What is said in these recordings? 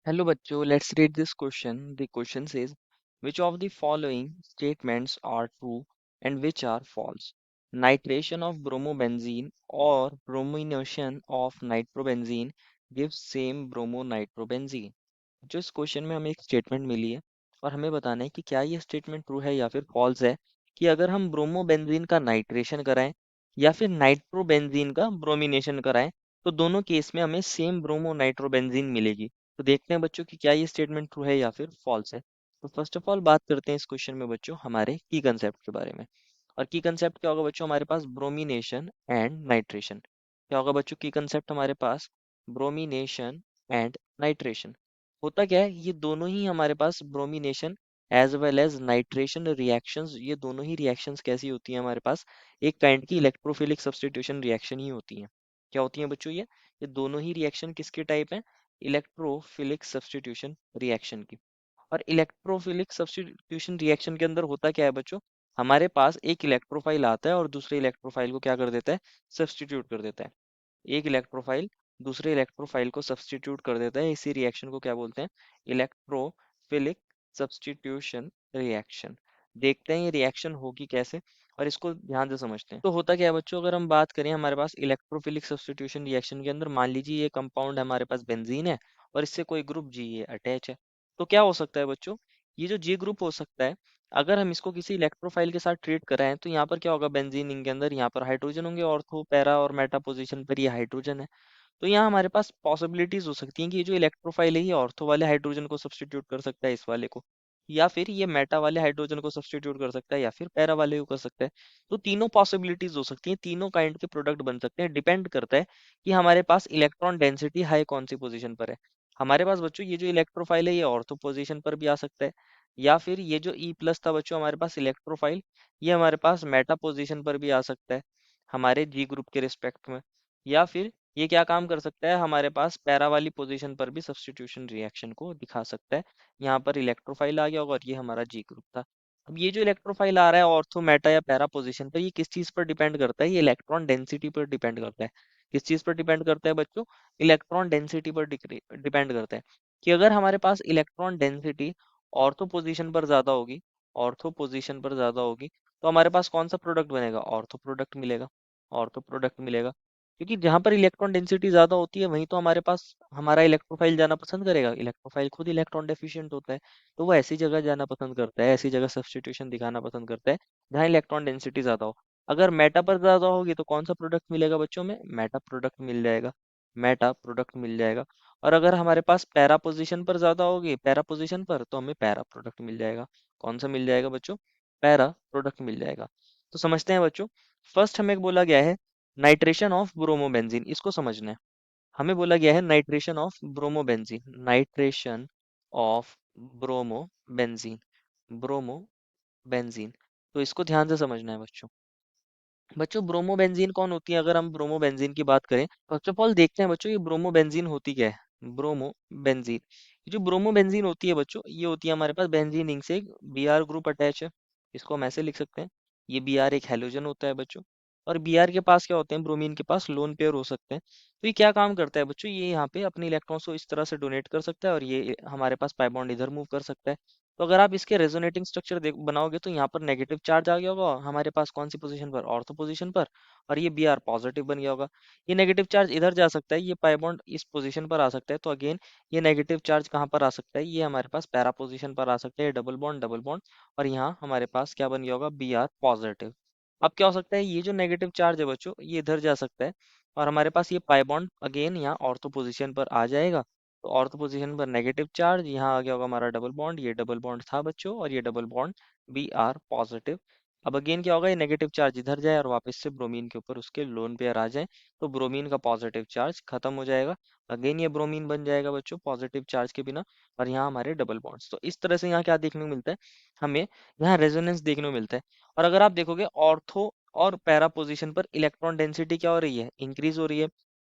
Hello bachcho, let's read this question. The question says, which of the following statements are true and which are false? Nitration of bromobenzene or bromination of nitrobenzene gives same bromonitrobenzene. जो इस question में हमें एक statement मिली है और हमें बताना है कि क्या ये स्टेटमेंट ट्रू है या फिर फॉल्स है कि अगर हम ब्रोमोबेंजीन का नाइट्रेशन कराएं या फिर नाइट्रोबेंजीन का ब्रोमिनेशन कराएं तो दोनों केस में हमें सेम ब्रोमो नाइट्रोबेंजीन मिलेगी। तो देखते हैं बच्चों कि क्या ये स्टेटमेंट ट्रू है या फिर फॉल्स है। तो फर्स्ट ऑफ ऑल बात करते हैं इस क्वेश्चन में बच्चों हमारे की कंसेप्ट के बारे में। और की कंसेप्ट क्या होगा बच्चों हमारे पास ब्रोमिनेशन एंड नाइट्रेशन। क्या होगा बच्चों की कंसेप्ट हमारे पास ब्रोमिनेशन एंड नाइट्रेशन। होता क्या है ये दोनों ही हमारे पास bromination as well as nitration reactions, ये दोनों ही रिएक्शंस कैसी होती हैं हमारे पास एक काइंड की इलेक्ट्रोफिलिक सब्स्टिट्यूशन रिएक्शन ही होती हैं। क्या होती हैं बच्चों ये दोनों ही रिएक्शन किसके टाइप हैं? इलेक्ट्रोफिलिक सब्स्टिट्यूशन रिएक्शन की। और इलेक्ट्रोफिलिक सब्स्टिट्यूशन रिएक्शन के अंदर होता क्या है बच्चों, हमारे पास एक इलेक्ट्रोफाइल आता है और दूसरे इलेक्ट्रोफाइल को क्या कर देता है? सब्स्टिट्यूट कर देता है। एक इलेक्ट्रोफाइल दूसरे इलेक्ट्रोफाइल को सब्स्टिट्यूट कर देता है, इसी रिएक्शन को क्या बोलते हैं? Electrophilic substitution reaction. देखते हैं ये रिएक्शन होगी कैसे और इसको ध्यान से समझते हैं। तो होता क्या है बच्चों, अगर हम बात करें हमारे पास इलेक्ट्रोफिलिक सब्स्टिट्यूशन रिएक्शन के अंदर, मान लीजिए ये कंपाउंड हमारे पास बेंजीन है और इससे कोई ग्रुप जी ए अटैच है। तो क्या हो सकता है बच्चों, ये जो जी ग्रुप हो सकता है, अगर हम इसको किसी इलेक्ट्रोफाइल के साथ ट्रीट कराएं तो यहाँ पर क्या होगा, बेंजीन के अंदर यहाँ पर हाइड्रोजन होंगे, ऑर्थो पैरा और मेटा पोजीशन पर ये हाइड्रोजन है। तो यहाँ हमारे पास पॉसिबिलिटीज हो सकती हैं कि ये जो इलेक्ट्रोफाइल है ये ऑर्थो वाले हाइड्रोजन को सब्स्टिट्यूट कर सकता है इस वाले को, या फिर ये मेटा वाले हाइड्रोजन को सब्स्टिट्यूट कर सकता है, या फिर पैरा वाले को कर सकता है। तो तीनों पॉसिबिलिटीज हो सकती हैं, तीनों काइंड के प्रोडक्ट बन सकते हैं। डिपेंड करता है कि हमारे पास इलेक्ट्रॉन डेंसिटी हाई कौन सी पोजीशन पर है। हमारे पास बच्चों ये जो इलेक्ट्रोफाइल है ये ऑर्थो पोजीशन पर भी आ सकता है, या फिर ये जो ई प्लस था बच्चों हमारे पास इलेक्ट्रोफाइल, ये हमारे पास मेटा पोजीशन पर भी आ सकता है हमारे जी ग्रुप के रिस्पेक्ट में, या फिर ये क्या काम कर सकता है, हमारे पास पैरा वाली पोजीशन पर भी सब्स्टिट्यूशन रिएक्शन को दिखा सकता है। यहाँ पर इलेक्ट्रोफाइल आ गया होगा और ये हमारा जी ग्रुप था। अब ये जो इलेक्ट्रोफाइल आ रहा है ऑर्थो मेटा या पैरा पोजीशन पर, ये किस चीज पर डिपेंड करता है? ये इलेक्ट्रॉन डेंसिटी पर डिपेंड करता है। किस चीज पर डिपेंड करता है बच्चों? इलेक्ट्रॉन डेंसिटी पर डिपेंड करता है। कि अगर हमारे पास इलेक्ट्रॉन डेंसिटी ऑर्थो पोजीशन पर ज्यादा होगी, ऑर्थो पोजीशन पर ज्यादा होगी, तो हमारे पास कौन सा प्रोडक्ट बनेगा? ऑर्थो प्रोडक्ट मिलेगा। ऑर्थो प्रोडक्ट मिलेगा, क्योंकि जहां पर इलेक्ट्रॉन डेंसिटी ज्यादा होती है वहीं तो हमारे पास हमारा इलेक्ट्रोफाइल जाना पसंद करेगा। इलेक्ट्रोफाइल खुद इलेक्ट्रॉन डेफिशिएंट होता है, तो वो ऐसी जगह जाना पसंद करता है, ऐसी जगह सब्स्टिट्यूशन दिखाना पसंद करता है जहाँ इलेक्ट्रॉन डेंसिटी ज्यादा हो। अगर मेटा पर ज्यादा होगी तो कौन सा प्रोडक्ट मिलेगा बच्चों में? मेटा प्रोडक्ट मिल जाएगा। मेटा प्रोडक्ट मिल जाएगा। और अगर हमारे पास पैरा पोजीशन पर ज्यादा होगी, पैरा पोजीशन पर, तो हमें पैरा प्रोडक्ट मिल जाएगा। कौन सा मिल जाएगा बच्चों? पैरा प्रोडक्ट मिल जाएगा। तो समझते हैं बच्चों, फर्स्ट हमें बोला गया है नाइट्रेशन ऑफ ब्रोमोबेंजीन, इसको समझना है। हमें बोला गया है nitration of bromobenzene, nitration of bromobenzene, bromobenzene. तो इसको ध्यान से समझना है बच्चों। बच्चों ब्रोमोबेंजीन कौन होती है? अगर हम ब्रोमोबेंजीन की बात करें, फर्स्ट ऑफ ऑल देखते हैं बच्चों ये ब्रोमोबेंजीन होती क्या है। ब्रोमोबेंजीन, ये जो ब्रोमोबेंजीन होती है बच्चों, ये होती है हमारे पास बेंजीन रिंग से एक बी आर ग्रुप अटैच है। इसको हम ऐसे लिख सकते हैं, ये बी आर एक हेलोजन होता है बच्चों। और बी आर के पास क्या होते हैं? ब्रोमीन के पास लोन पेयर हो सकते हैं। तो ये क्या काम करता है बच्चों, ये यहाँ पे अपने इलेक्ट्रॉन्स को इस तरह से डोनेट कर सकता है और ये हमारे पास पाई बॉन्ड इधर मूव कर सकता है। तो अगर आप इसके रेजोनेटिंग स्ट्रक्चर बनाओगे तो यहाँ पर नेगेटिव चार्ज आ गया होगा हमारे पास कौन सी पोजीशन पर? ऑर्थो पोजीशन पर। और ये बी आर पॉजिटिव बन गया होगा। ये नेगेटिव चार्ज इधर जा सकता है, ये पाई बॉन्ड इस पोजीशन पर आ सकता है, तो अगेन ये नेगेटिव चार्ज कहाँ पर आ सकता है? ये हमारे पास पैरा पोजीशन पर आ सकता है, डबल बॉन्ड डबल बॉन्ड। और यहाँ हमारे पास क्या बन गया होगा? B R positive. अब क्या हो सकता है, ये जो नेगेटिव चार्ज है बच्चों ये इधर जा सकता है और हमारे पास ये पाई बॉन्ड अगेन यहाँ ऑर्थो पोजीशन पर आ जाएगा। तो ऑर्थो पोजीशन पर नेगेटिव चार्ज, यहाँ आ गया होगा हमारा डबल बॉन्ड, ये डबल बॉन्ड था बच्चों और ये double bond B R positive. अब अगेन क्या होगा, ये नेगेटिव चार्ज इधर जाए और वापस से ब्रोमीन के ऊपर उसके लोन पेयर आ जाए, तो ब्रोमीन का पॉजिटिव चार्ज खत्म हो जाएगा। अगेन ये ब्रोमीन बन जाएगा बच्चों पॉजिटिव चार्ज के बिना। और यहाँ हमारे डबल बॉन्ड्स, तो इस तरह से यहाँ क्या देखने को मिलता है हमें? यहाँ रेजोनेंस देखने को मिलता है। और अगर आप देखोगे ऑर्थो और पैरा पोजीशन पर इलेक्ट्रॉन डेंसिटी क्या हो रही है? इंक्रीज हो रही है।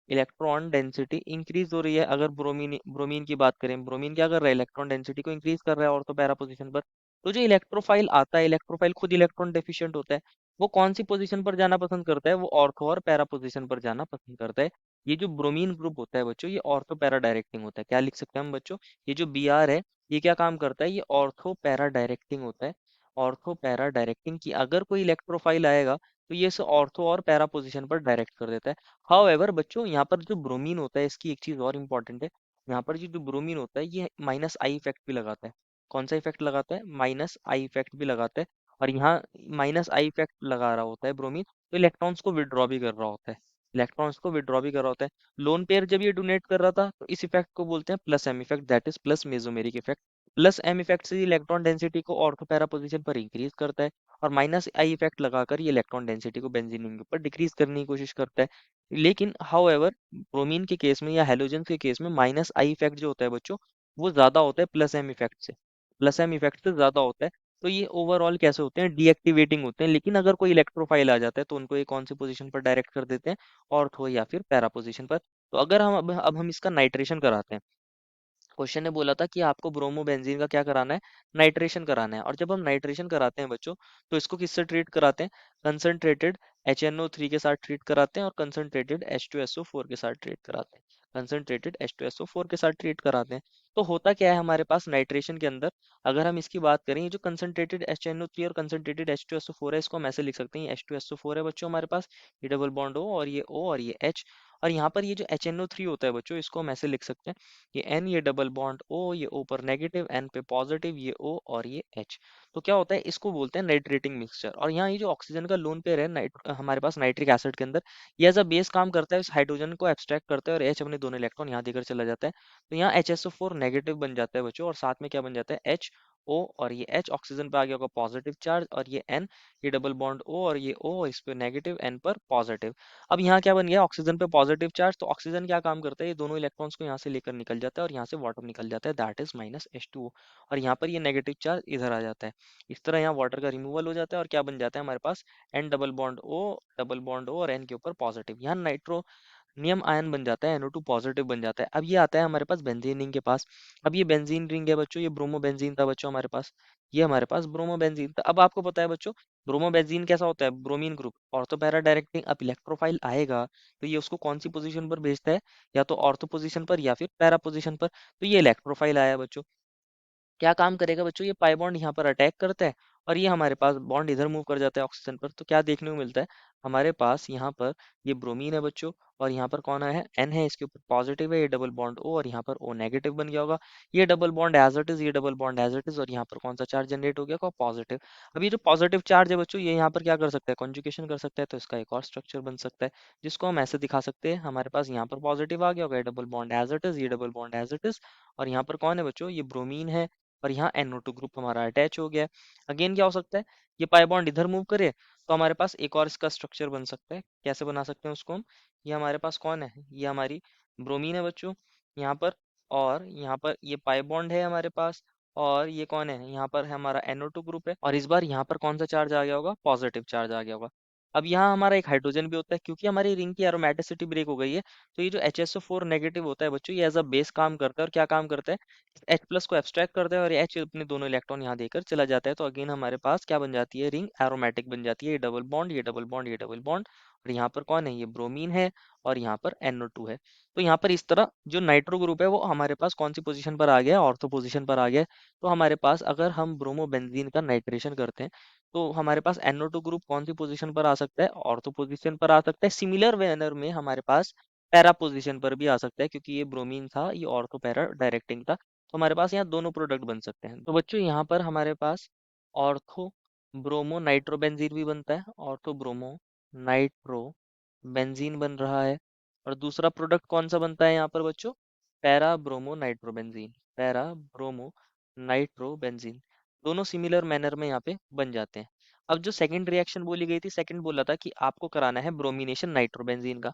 इलेक्ट्रॉन डेंसिटी इंक्रीज हो रही है। अगर ब्रोमीन ब्रोमीन की बात करें, ब्रोमीन क्या कर रहा है? इलेक्ट्रॉन डेंसिटी को इंक्रीज कर रहा है ऑर्थो पैरा पोजीशन पर। तो जो इलेक्ट्रोफाइल आता है, इलेक्ट्रोफाइल खुद इलेक्ट्रॉन डेफिशिएंट होता है, वो कौन सी पोजीशन पर जाना पसंद करता है? वो ऑर्थो और पैरा पोजीशन पर जाना पसंद करता है। ये जो ब्रोमीन ग्रुप होता है बच्चों, ये ऑर्थो पैरा डायरेक्टिंग होता है। क्या लिख सकते हैं हम बच्चों? ये जो बी आर है, ये क्या काम करता है? ये ऑर्थो पैरा डायरेक्टिंग होता है। ऑर्थो पैरा डायरेक्टिंग की अगर कोई इलेक्ट्रोफाइल आएगा तो ये इसे ऑर्थो और पैरा पोजिशन पर डायरेक्ट कर देता है। हाउएवर बच्चों, यहाँ पर जो ब्रोमीन होता है, इसकी एक चीज और इम्पोर्टेंट है। यहाँ पर ये जो ब्रोमीन होता है, ये माइनस आई इफेक्ट भी लगाता है। कौन सा इफेक्ट लगाता है? माइनस आई इफेक्ट भी लगाता है। और यहाँ माइनस आई इफेक्ट लगा रहा होता है ब्रोमीन, तो इलेक्ट्रॉन्स को विड्रॉ भी कर रहा होता है। इलेक्ट्रॉन्स को विड्रॉ भी कर रहा होता है। लोन पेयर जब ये डोनेट कर रहा था, तो इस इफेक्ट को बोलते हैं plus M effect, that is plus mesomeric effect. Plus M effect से इलेक्ट्रॉन डेंसिटी को ऑर्थोपैरा पोजीशन पर इंक्रीज करता है, और माइनस आई इफेक्ट लगाकर ये इलेक्ट्रॉन डेंसिटी को बेंजीन रिंग के ऊपर डिक्रीज करने की कोशिश करता है। लेकिन हाउएवर, ब्रोमीन के केस में या हेलोजन के केस में माइनस आई इफेक्ट जो होता है बच्चों, वो ज्यादा होता है प्लस एम इफेक्ट से। प्लस एम इफेक्ट से ज्यादा होता है। तो ये ओवरऑल कैसे होते हैं? डीएक्टिवेटिंग होते हैं। लेकिन अगर कोई इलेक्ट्रोफाइल आ जाता है तो उनको ये कौन सी पोजीशन पर डायरेक्ट कर देते हैं? ऑर्थो या फिर पैरा पोजीशन पर। तो अगर हम अब हम इसका नाइट्रेशन कराते हैं। क्वेश्चन ने बोला था कि आपको ब्रोमोबेंजीन का क्या कराना है? नाइट्रेशन कराना है। और जब हम नाइट्रेशन कराते हैं बच्चों, तो इसको किससे ट्रीट कराते हैं? कंसंट्रेटेड HNO3 के साथ ट्रीट कराते हैं, और कंसंट्रेटेड H2SO4 के साथ ट्रीट कराते हैं। कंसंट्रेटेड H2SO4 के साथ ट्रीट कराते हैं। तो होता क्या है हमारे पास नाइट्रेशन के अंदर? अगर हम इसकी बात करें, ये जो कंसंट्रेटेड HNO3 और कंसंट्रेटेड H2SO4 है, इसको हम ऐसे लिख सकते हैं। H2SO4 है बच्चों हमारे पास, ये डबल बॉन्ड O, और ये O, और ये H। और यहाँ पर ये जो HNO3 होता है बच्चों, इसको हम ऐसे लिख सकते हैं। ये N, ये डबल बॉन्ड O, ये O पर नेगेटिव, N पे पॉजिटिव, ये O और ये H। तो क्या होता है? इसको बोलते हैं नाइट्रेटिंग मिक्सचर। और यहाँ ये जो ऑक्सीजन का लोन पेयर है हमारे पास नाइट्रिक एसिड के अंदर, ये एज अ बेस काम करता है। इस हाइड्रोजन को एब्स्ट्रैक्ट करता है, और H अपने दोनों इलेक्ट्रॉन यहाँ देकर चला जाता है। तो यहाँ HSO4 नेगेटिव बन जाता है बच्चों, और साथ में क्या बन जाता है? H O, और ये H ऑक्सीजन पे आ गया होगा पॉजिटिव चार्ज, और ये N, ये डबल बॉन्ड O, और ये O इस पे नेगेटिव, N पर पॉजिटिव। अब यहाँ क्या बन गया? ऑक्सीजन पे पॉजिटिव चार्ज। तो ऑक्सीजन क्या काम करता है? ये दोनों इलेक्ट्रॉन्स को यहाँ से लेकर निकल जाता है, और यहाँ से वाटर निकल जाता है, दैट इज माइनस H2O। और यहाँ पर ये नेगेटिव चार्ज इधर आ जाता है। इस तरह यहाँ वाटर का रिमूवल हो जाता है, और क्या बन जाता है हमारे पास? N double bond O, double bond O, और N के ऊपर पॉजिटिव। यहाँ नाइट्रो नियम आयन बन जाता है, NO2 पॉजिटिव बन जाता है। अब ये आता है हमारे पास बेंजीन रिंग के पास। अब ये बेंजीन रिंग है बच्चों, ये ब्रोमोबेंजीन था बच्चों हमारे पास। ये हमारे पास ब्रोमोबेंजीन था। अब आपको पता है बच्चों, ब्रोमोबेंजीन कैसा होता है? Bromine group, ortho para directing. अब इलेक्ट्रोफाइल आएगा तो ये उसको कौन सी पोजीशन पर भेजता है? या तो ऑर्थो पोजीशन पर या फिर पैरा पोजीशन पर। तो ये इलेक्ट्रोफाइल आया बच्चों, क्या काम करेगा बच्चों? ये पाई बॉन्ड यहाँ पर अटैक करता है, और ये हमारे पास बॉन्ड इधर मूव कर जाता है ऑक्सीजन पर। तो क्या देखने को मिलता है हमारे पास? यहाँ पर ये ब्रोमीन है बच्चों, और यहाँ पर कौन है? N है, इसके ऊपर पॉजिटिव है, ये डबल बॉन्ड O, और यहाँ पर O नेगेटिव बन गया होगा। ये double bond as it is, ये double bond as it is, और यहाँ पर कौन सा चार्ज जनरेट हो गया होगा? पॉजिटिव। अब ये जो पॉजिटिव चार्ज है बच्चों, ये यहाँ पर क्या कर सकता है? कॉन्जुगेशन कर सकता है। तो इसका एक और स्ट्रक्चर बन सकता है, जिसको हम ऐसे दिखा सकते हैं। हमारे पास यहाँ पर पॉजिटिव आ गया होगा, ये double bond as it is, ये double bond as it is, और यहाँ पर कौन है बच्चों? ये ब्रोमीन है, और यहाँ NO2 ग्रुप हमारा अटैच हो गया है। अगेन क्या हो सकता है? ये पाई बॉन्ड इधर मूव करे, तो हमारे पास एक और इसका स्ट्रक्चर बन सकता है। कैसे बना सकते हैं उसको हम? ये हमारे पास कौन है? ये हमारी ब्रोमीन है बच्चों यहाँ पर, और यहाँ पर ये पाई बॉन्ड है हमारे पास। और ये कौन है? यहाँ पर है हमारा NO2 ग्रुप है, और इस बार यहाँ पर कौन सा चार्ज आ गया होगा? पॉजिटिव चार्ज आ गया होगा। अब यहाँ हमारा एक हाइड्रोजन भी होता है, क्योंकि हमारी रिंग की एरोमेटिसिटी ब्रेक हो गई है। तो ये जो HSO4 नेगेटिव होता है बच्चों, ये एज अ बेस काम करता है। और क्या काम करता है? H प्लस को एब्स्ट्रैक्ट करता है, और H अपने दोनों इलेक्ट्रॉन यहाँ देकर चला जाता है। तो अगेन हमारे पास क्या बन जाती है? रिंग एरोमेटिक बन जाती है। ये डबल बॉन्ड, ये डबल बॉन्ड, ये डबल बॉन्ड, और यहाँ पर कौन है? ये ब्रोमीन है, और यहाँ पर NO2 है। तो यहाँ पर इस तरह जो नाइट्रो ग्रुप है, वो हमारे पास कौन सी पोजीशन पर आ गया? ऑर्थो पोजीशन पर आ गया है। तो हमारे पास अगर हम ब्रोमोबेंजीन का नाइट्रेशन करते हैं, तो हमारे पास NO2 ग्रुप कौन सी पोजीशन पर आ सकता है? ऑर्थो पोजीशन पर आ सकता है। सिमिलर वेनर में हमारे पास पैरा पोजीशन पर भी आ सकता है, क्योंकि ये ब्रोमीन था, ये ऑर्थो पैरा डायरेक्टिंग था। तो हमारे पास यहाँ दोनों प्रोडक्ट बन सकते हैं। तो बच्चों यहाँ पर हमारे पास ऑर्थो ब्रोमो नाइट्रोबेंजीन भी बनता है। ऑर्थो ब्रोमो नाइट्रो बेंजीन बन रहा है। और दूसरा प्रोडक्ट कौन सा बनता है यहाँ पर बच्चों? Para bromo nitrobenzene. Para bromo nitrobenzene, दोनों सिमिलर मैनर में यहाँ पे बन जाते हैं। अब जो सेकंड रिएक्शन बोली गई थी, सेकंड बोला था कि आपको कराना है ब्रोमिनेशन नाइट्रोबेंजीन का।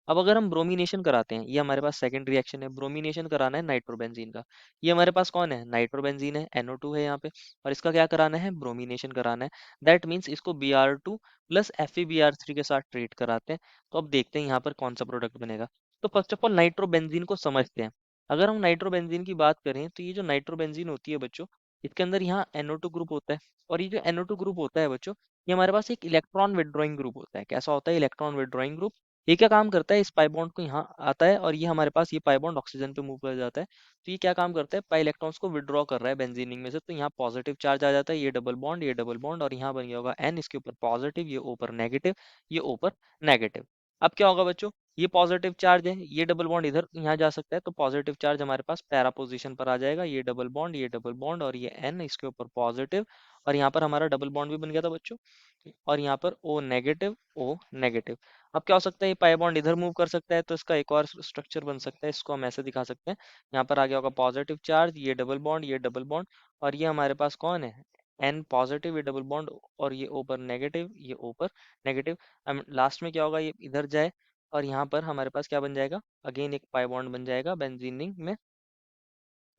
अब अगर हम ब्रोमिनेशन कराते हैं, ये हमारे पास सेकंड रिएक्शन है, ब्रोमिनेशन कराना है नाइट्रोबेंजीन का। ये हमारे पास कौन है? नाइट्रोबेंजीन है, NO2 है यहाँ पे, और इसका क्या कराना है? ब्रोमिनेशन कराना है। दैट मीन्स इसको Br2 प्लस FeBr3 के साथ ट्रीट कराते हैं। तो अब देखते हैं यहाँ पर कौन सा प्रोडक्ट बनेगा। तो फर्स्ट ऑफ ऑल नाइट्रोबेंजीन को समझते हैं। अगर हम नाइट्रोबेंजीन की बात करें, तो ये जो नाइट्रोबेंजीन होती है बच्चों, इसके अंदर यहाँ NO2 ग्रुप होता है। और ये जो NO2 ग्रुप होता है बच्चों, ये हमारे पास एक इलेक्ट्रॉन विड्रॉइंग ग्रुप होता है। कैसा होता है? Electron withdrawing group. ये क्या काम करता है, इस पाई बॉन्ड को यहाँ आता है और ये हमारे पास ये पाई बॉन्ड ऑक्सीजन पे मूव कर जाता है। तो ये क्या काम करता है, पाई इलेक्ट्रॉन्स को विड्रॉ कर रहा है बेंजीनिंग में से, तो यहाँ पॉजिटिव चार्ज आ जाता है, ये डबल बॉन्ड और यहाँ बन गया होगा एन, इसके ऊपर पॉजिटिव, ये ऊपर नेगेटिव, ये ऊपर नेगेटिव। अब क्या होगा बच्चों, ये पॉजिटिव चार्ज है, ये डबल बॉन्ड इधर यहाँ जा सकता है, तो पॉजिटिव चार्ज हमारे पास पैरा पोजिशन पर आ जाएगा, ये डबल बॉन्ड और ये एन, इसके ऊपर पॉजिटिव, और यहाँ पर हमारा डबल बॉन्ड भी बन गया था बच्चों, और यहाँ पर ओ नेगेटिव, ओ नेगेटिव। अब क्या हो सकता है, ये पाई बॉन्ड इधर मूव कर सकता है, तो इसका एक और स्ट्रक्चर बन सकता है, इसको हम ऐसे दिखा सकते हैं। यहाँ पर आ गया होगा पॉजिटिव चार्ज, ये डबल बॉन्ड, और ये हमारे पास कौन है, एन पॉजिटिव, ये डबल बॉन्ड, और ये ऊपर नेगेटिव, ये ऊपर नेगेटिव। लास्ट में क्या होगा, ये इधर जाए और यहाँ पर हमारे पास क्या बन जाएगा, अगेन एक पाई बॉन्ड बन जाएगा बेंजीनिंग में,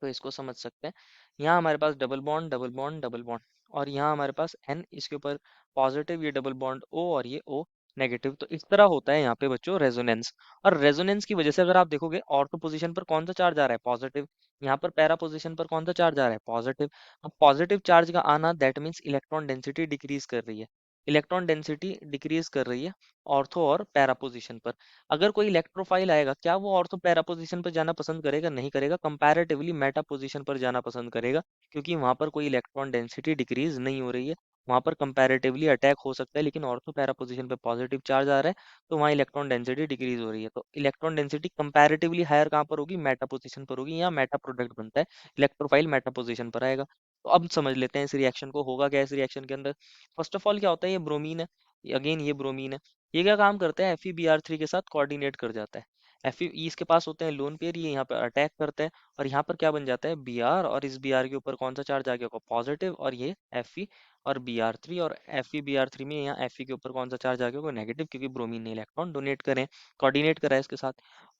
तो इसको समझ सकते हैं। यहाँ हमारे पास double bond, double bond, double bond, और यहाँ हमारे पास एन, इसके ऊपर पॉजिटिव, ये डबल बॉन्ड ओ, और ये ओ नेगेटिव। तो इस तरह होता है यहाँ पे बच्चों रेजोनेंस। और रेजोनेंस की वजह से अगर आप देखोगे ऑर्थो पोजीशन पर कौन सा चार्ज आ रहा है, पॉजिटिव, यहाँ पर पैरा पोजीशन पर कौन सा चार्ज आ रहा है, पॉजिटिव। अब पॉजिटिव चार्ज का आना that means electron density decrease कर रही है, इलेक्ट्रॉन डेंसिटी डिक्रीज कर रही है ऑर्थो और पैरा पोजीशन पर। अगर कोई इलेक्ट्रोफाइल आएगा, क्या वो ऑर्थो पैरा पोजीशन पर जाना पसंद करेगा, नहीं करेगा, कंपैरेटिवली मेटा पोजीशन पर जाना पसंद करेगा, क्योंकि वहां पर कोई इलेक्ट्रॉन डेंसिटी डिक्रीज नहीं हो रही है, वहां पर कंपैरेटिवली अटैक हो सकता है, लेकिन ऑर्थो पैरा पोजीशन पे पॉजिटिव चार्ज आ रहा है, तो वहाँ इलेक्ट्रॉन डेंसिटी डिक्रीज हो रही है, तो इलेक्ट्रॉन डेंसिटी कंपैरेटिवली हायर कहाँ पर होगी, मेटा पोजीशन पर होगी, यहाँ मेटा प्रोडक्ट बनता है, इलेक्ट्रोफाइल मेटा पोजीशन पर आएगा। तो अब समझ लेते हैं इस रिएक्शन को, होगा क्या इस रिएक्शन के अंदर। फर्स्ट ऑफ ऑल क्या होता है, ये ब्रोमीन है, अगेन ये ब्रोमीन है, ये क्या काम करता है, FeBr3 के साथ कोऑर्डिनेट कर जाता है। Fe इसके पास होते हैं लोन पेयर, ये यहाँ पर अटैक करता है, और यहाँ पर क्या बन जाता है, Br, और इस Br के ऊपर कौन सा चार्ज आ गया होगा, पॉजिटिव, और ये Fe और Br3, और FeBr3 में यहाँ Fe के ऊपर कौन सा चार्ज आ गया होगा, नेगेटिव, क्योंकि ब्रोमीन ने इलेक्ट्रॉन डोनेट करें, कोऑर्डिनेट करा है इसके साथ।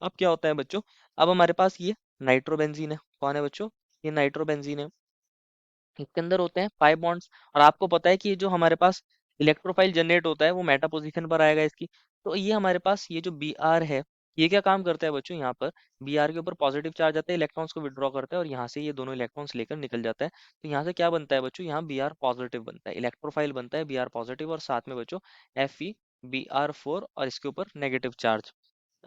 अब क्या होता है बच्चों, अब हमारे पास ये नाइट्रोबेंजीन है, कौन है बच्चों, ये नाइट्रोबेंजीन है, इसके अंदर होते हैं पाई बॉन्ड्स। और आपको पता है कि ये जो हमारे पास इलेक्ट्रोफाइल जनरेट होता है वो मेटा पोजीशन पर आएगा इसकी। तो ये हमारे पास ये जो बी आर है, ये क्या काम करता है बच्चों, यहाँ पर बी आर के ऊपर पॉजिटिव चार्ज आता है, इलेक्ट्रॉन्स को विड्रॉ करता है, और यहाँ से ये दोनों इलेक्ट्रॉन्स लेकर निकल जाता है। तो यहाँ से क्या बनता है बच्चों, यहाँ बी आर पॉजिटिव बनता है, इलेक्ट्रोफाइल बनता है बी आर पॉजिटिव, और साथ में बच्चों Fe Br4, और इसके ऊपर नेगेटिव चार्ज।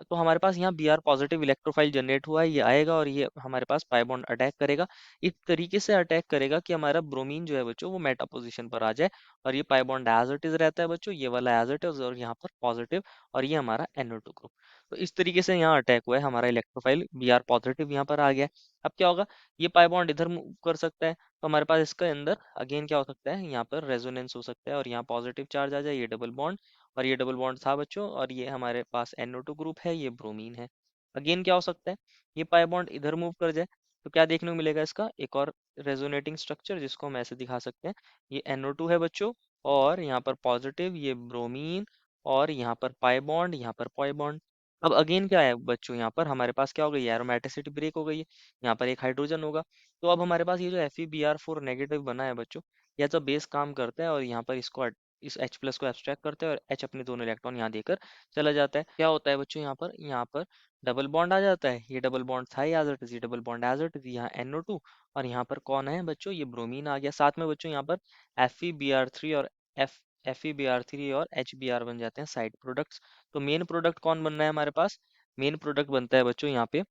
तो हमारे पास यहाँ Br पॉजिटिव इलेक्ट्रोफाइल जनरेट हुआ है, ये आएगा और ये हमारे पास पाई बॉन्ड अटैक करेगा। इस तरीके से अटैक करेगा कि हमारा ब्रोमीन जो है बच्चों वो मेटा पोजीशन पर आ जाए, और ये pi bond as it is रहता है बच्चों, ये वाला एज इट इज, और यहाँ पर पॉजिटिव, और ये हमारा NO2 ग्रुप। तो इस तरीके से यहाँ अटैक हुआ है, हमारा इलेक्ट्रोफाइल Br पॉजिटिव यहाँ पर आ गया है। अब क्या होगा, ये पाई बॉन्ड इधर मूव कर सकता है, तो हमारे पास इसके अंदर अगेन क्या हो सकता है, यहाँ पर रेजोनेंस हो सकता है, और यहाँ पॉजिटिव चार्ज आ जाए, ये डबल बॉन्ड, और ये डबल बॉन्ड था बच्चों, और ये हमारे पास NO2 ग्रुप है, ये ब्रोमीन है। अगेन क्या हो सकता है, ये पाई बॉन्ड इधर मूव कर जाए, तो क्या देखने को मिलेगा, इसका एक और रेजोनेटिंग स्ट्रक्चर, जिसको हम ऐसे दिखा सकते हैं, ये NO2 है बच्चों, और यहाँ पर पॉजिटिव ये ब्रोमीन, और यहाँ पर पाई बॉन्ड, यहाँ पर पाई बॉन्ड। अब अगेन क्या है बच्चों, यहाँ पर हमारे पास क्या हो गई, एरोमेटिसिटी ब्रेक हो गई है, यहाँ पर एक हाइड्रोजन होगा। तो अब हमारे पास ये जो FeBr4 नेगेटिव बना है बच्चों, यह जो बेस काम करता है, और यहाँ पर इसको इस H प्लस को एब्स्ट्रैक्ट करते हैं, और H अपने दोनों इलेक्ट्रॉन यहाँ देकर चला जाता है। क्या होता है बच्चों, यहाँ पर डबल बॉन्ड आ जाता है, ये डबल बॉन्ड था ही एज इट इज, ये double bond as it is, यहाँ NO2, और यहाँ पर कौन है बच्चों, ये ब्रोमीन आ गया। साथ में बच्चों यहाँ पर FeBr3 और F FeBr3 और HBr बन जाते हैं साइड प्रोडक्ट्स। तो मेन प्रोडक्ट कौन बनना है हमारे पास, मेन प्रोडक्ट बनता है बच्चों यहाँ पे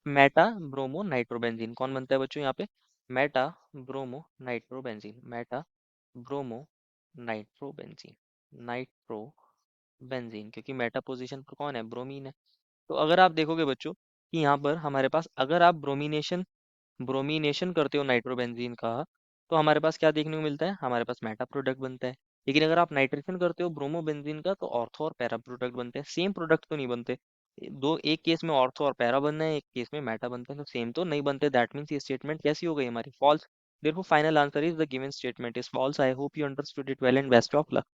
मेटा ब्रोमो नाइट्रोबेंजीन। कौन बनता है बच्चों यहाँ पे, Meta bromo nitrobenzene, Meta bromo nitrobenzene, nitrobenzene, क्योंकि मेटा पोजीशन पर कौन है, ब्रोमीन है। तो अगर आप देखोगे बच्चों कि यहाँ पर हमारे पास अगर आप ब्रोमीनेशन करते हो नाइट्रोबेंजीन का, तो हमारे पास क्या देखने को मिलता है, हमारे पास मेटा प्रोडक्ट बनता है। लेकिन अगर आप नाइट्रेशन करते हो ब्रोमोबेंजीन का, तो ऑर्थो और पैरा प्रोडक्ट बनते हैं, सेम प्रोडक्ट तो नहीं बनते। दो, एक केस में ऑर्थो और पैरा बनना है, एक केस में मेटा बनता है, तो सेम तो नहीं बनते। दैट मीन्स ये स्टेटमेंट कैसी हो गई हमारी, false. Therefore, final answer is the given statement is false. I hope you understood it well and best of luck.